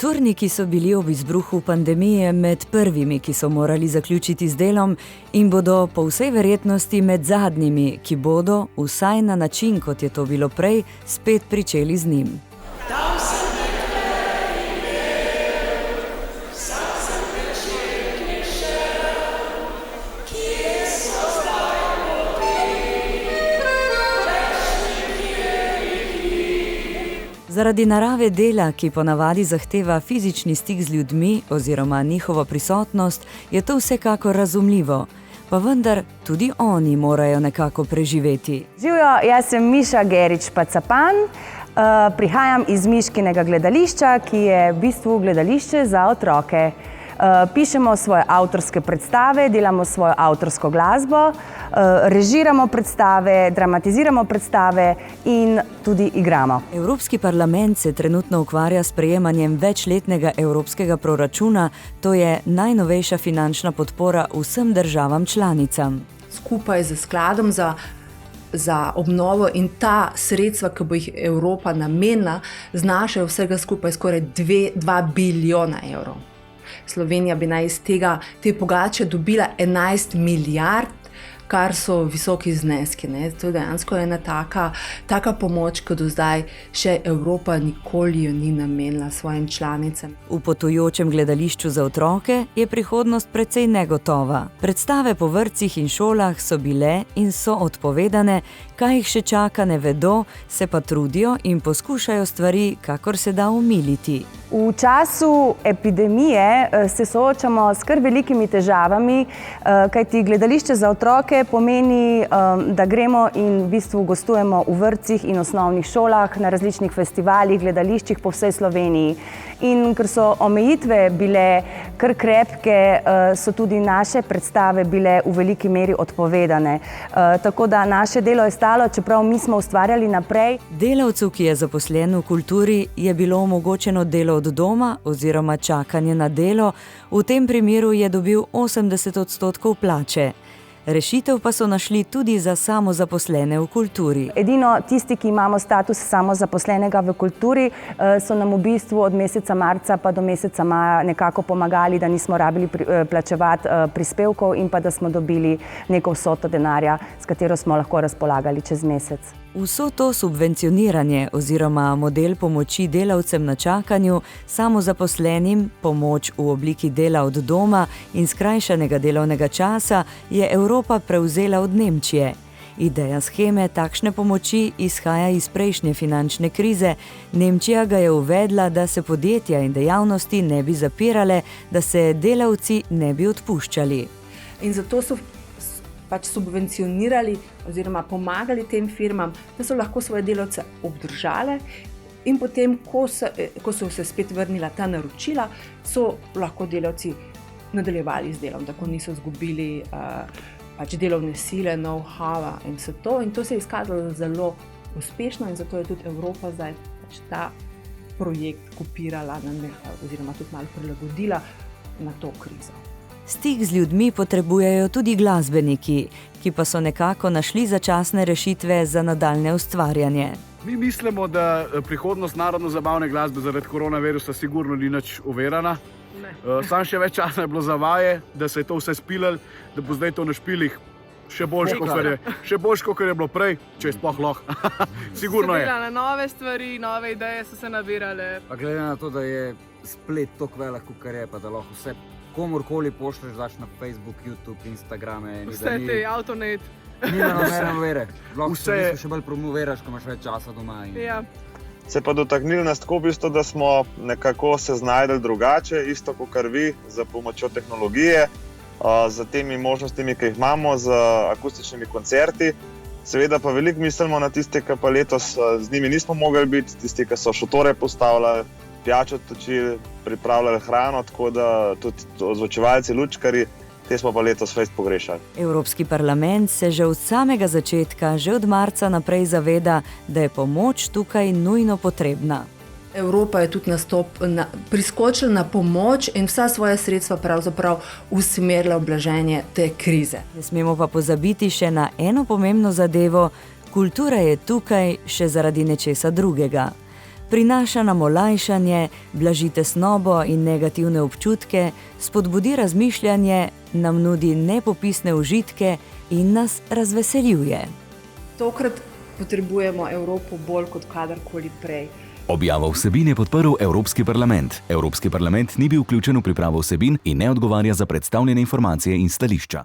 Kulturniki so bili ob izbruhu pandemije med prvimi, ki so morali zaključiti z delom in bodo po vsej verjetnosti med zadnjimi, ki bodo, vsaj na način, kot je to bilo prej, spet pričeli z njim. Zaradi narave dela, ki ponavadi zahteva fizični stik z ljudmi oziroma njihovo prisotnost, je to vsekakor razumljivo. Pa vendar tudi oni morajo nekako preživeti. Živjo, jaz sem Miša Gerič-Pacapan, prihajam iz Miškinega gledališča, ki je v bistvu gledališče za otroke. Pišemo svoje avtorske predstave, delamo svojo avtorsko glasbo, režiramo predstave, dramatiziramo predstave in tudi igramo. Evropski parlament se trenutno ukvarja s sprejemanjem večletnega evropskega proračuna, to je najnovejša finančna podpora vsem državam članicam. Skupaj z skladom za obnovo in ta sredstva, ki bo jih Evropa namenila, znašajo vsega skupaj skoraj 2 bilijona evrov. Slovenija bi naj iz te pogače dobila 11 milijard, kar so visoki zneski. To je dejansko ena taka pomoč, ki do zdaj še Evropa nikoli jo ni namenila svojim članicam. V potujočem gledališču za otroke je prihodnost precej negotova. Predstave po vrtcih in šolah so bile in so odpovedane, kaj jih še čaka ne vedo, se pa trudijo in poskušajo stvari, kakor se da umiliti. V času epidemije se soočamo s kar velikimi težavami, kajti gledališče za otroke pomeni, da gremo in v bistvu gostujemo v vrtcih in osnovnih šolah, na različnih festivalih, gledališčih po vsej Sloveniji. In ker so omejitve bile kar krepke, so tudi naše predstave bile v veliki meri odpovedane. Tako da naše delo je stalo, čeprav mi smo ustvarjali naprej. Delavcu, ki je zaposlen v kulturi, je bilo omogočeno delo od doma oziroma čakanje na delo, v tem primeru je dobil 80% plače. Rešitev pa so našli tudi za samozaposlene v kulturi. Edino tisti, ki imamo status samozaposlenega v kulturi, so nam v bistvu od meseca marca pa do meseca maja nekako pomagali, da nismo rabili plačevati prispevkov in pa da smo dobili neko vsoto denarja, s katero smo lahko razpolagali čez mesec. Vso to subvencioniranje oziroma model pomoči delavcem na čakanju, samozaposlenim, pomoč v obliki dela od doma in skrajšanega delovnega časa je Evropa prevzela od Nemčije. Ideja sheme takšne pomoči izhaja iz prejšnje finančne krize. Nemčija ga je uvedla, da se podjetja in dejavnosti ne bi zapirale, da se delavci ne bi odpuščali. In zato so subvencionirali oziroma pomagali tem firmam, da so lahko svoje delavce obdržale in potem, ko so se spet vrnila ta naročila, so lahko delavci nadaljevali z delom, tako niso izgubili delovne sile, know-howa in vse to. In to se je izkazalo zelo uspešno in zato je tudi Evropa zdaj ta projekt kopirala oziroma tudi malo prilagodila na to krizo. Stik z ljudmi potrebujejo tudi glasbeniki, ki pa so nekako našli začasne rešitve za nadaljne ustvarjanje. Mi mislimo, da prihodnost narodno-zabavne glasbe zaradi koronavirusa sigurno ni nič overana. Sam še več časa je bilo za vaje, da se je to vse spilalo, da bo zdaj to na špilih še boljše, kot je bilo prej, če je sploh lahko. Sigurno je. Na nove stvari, nove ideje so se nabirale. Pa glede na to, da je splet toliko velik, kot je, pa da lahko vse komorkoli pošleš, daš na Facebook, YouTube, Instagrame. Vse te, Autonet. Nima nobene vere. Lahko se še bolj promoviraš, ko imaš več časa doma. Ja. Se pa dotaknili nas tako v bistvu, da smo nekako se znajdeli drugače, isto kot vi, za pomočjo tehnologije, z temi možnostmi, ki jih imamo, z akustičnimi koncerti. Seveda pa veliko mislimo na tiste, ki pa letos z njimi nismo mogli biti, tisti, ki so šotore postavljali, pijačo točili, pripravljali hrano, tako da tudi ozvočevalci, lučkarji, te smo pa letos fejst pogrešali. Evropski parlament se že od samega začetka, že od marca naprej zaveda, da je pomoč tukaj nujno potrebna. Evropa je tudi priskočila na pomoč in vsa svoja sredstva pravzaprav usmerila v blaženje te krize. Ne smemo pa pozabiti še na eno pomembno zadevo, kultura je tukaj še zaradi nečesa drugega. Prinaša nam olajšanje, blaži tesnobo in negativne občutke, spodbudi razmišljanje, nam nudi nepopisne užitke in nas razveseljuje. Tokrat potrebujemo Evropo bolj kot kadarkoli prej. Objavo vsebin je podprl Evropski parlament. Evropski parlament ni bil vključen v pripravo vsebin in ne odgovarja za predstavljene informacije in stališča.